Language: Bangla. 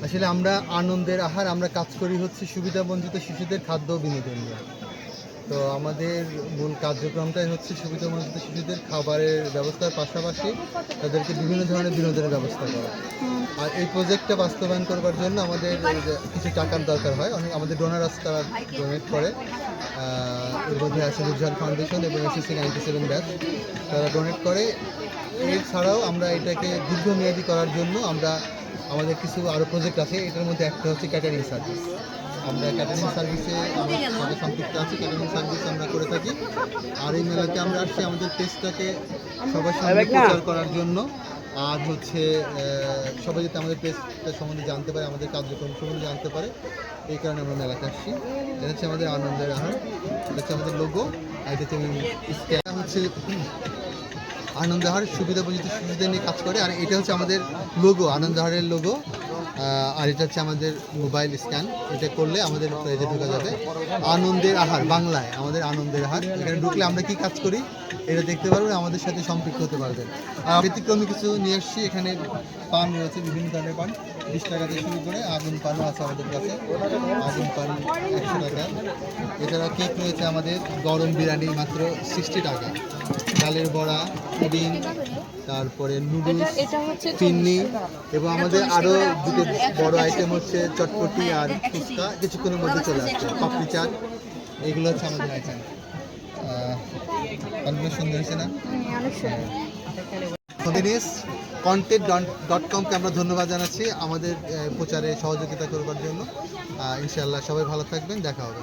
আসলে আমরা আনন্দের আহার আমরা কাজ করি হচ্ছে সুবিধাবঞ্চিত শিশুদের খাদ্য ও বিনোদন নিয়ে। তো আমাদের মূল কার্যক্রমটাই হচ্ছে সুবিধাবঞ্চিত শিশুদের খাবারের ব্যবস্থার পাশাপাশি তাদেরকে বিভিন্ন ধরনের বিনোদনের ব্যবস্থা করা। আর এই প্রজেক্টটা বাস্তবায়ন করবার জন্য আমাদের কিছু টাকার দরকার হয়। অনেক আমাদের ডোনারাস তারা ডোনেট করে। এর মধ্যে আছে নুরজাহান ফাউন্ডেশন এবং SSC 97 ব্যাচ তারা ডোনেট করে। এছাড়াও আমরা এটাকে দীর্ঘমেয়াদী করার জন্য আমাদের কিছু আরও প্রজেক্ট আছে। এটার মধ্যে একটা হচ্ছে ক্যাটারিং সার্ভিস। আমরা ক্যাটারিং সার্ভিসে আমরা সাথে সম্পৃক্ত আছি। ক্যাটারিং সার্ভিস আমরা করে থাকি। আর এই মেলাতে আমরা আসছি আমাদের পেজটাকে সবার সামনে প্রচার করার জন্য। আর হচ্ছে সবাই যাতে আমাদের পেজটা সম্বন্ধে জানতে পারে, আমাদের কার্যক্রম সম্বন্ধে জানতে পারে, এই কারণে আমরা মেলাতে আসছি। এটা হচ্ছে আমাদের আনন্দের আহার, এটা হচ্ছে আমাদের লোগো, আর এটা হচ্ছে আনন্দ আহার সুবিধাবঞ্চিত শিশুদের নিয়ে কাজ করে। আর এটা হচ্ছে আমাদের লোগো, আনন্দ আহারের লোগো। আর এটা হচ্ছে আমাদের মোবাইল স্ক্যান। এটা করলে আমাদের পেজে ঢোকা যাবে। আনন্দের আহার বাংলায়, আমাদের আনন্দের আহার। এখানে ঢুকলে আমরা কি কাজ করি এটা দেখতে পারবেন, আমাদের সাথে সম্পৃক্ত হতে পারবেন। ব্যতিক্রমী কিছু নিয়ে এসেছি। এখানে পান রয়েছে, বিভিন্ন ধরনের পান, 20 টাকা থেকে শুরু করে আগুন পানও আছে আমাদের কাছে। আগুন পান 100 টাকা। এছাড়াও কেক রয়েছে আমাদের, গরম বিরিয়ানি মাত্র 60 টাকা। ডালের বড়া, পুডিং, তারপরে নুডলস, ফিন্নি, এবং আমাদের আরও দুটো বড় আইটেম হচ্ছে চটপটি আর ফুচকা কিছুক্ষণের মধ্যে চলে আসছে, পাপড়ি চাট। এগুলো হচ্ছে আমাদের আইটেম। অনেক সুন্দর হয়েছে না? content.com-কে আমরা ধন্যবাদ জানাচ্ছি আমাদের প্রচারে সহযোগিতা করবার জন্য। ইনশাআল্লাহ সবাই ভালো থাকবেন, দেখা হবে।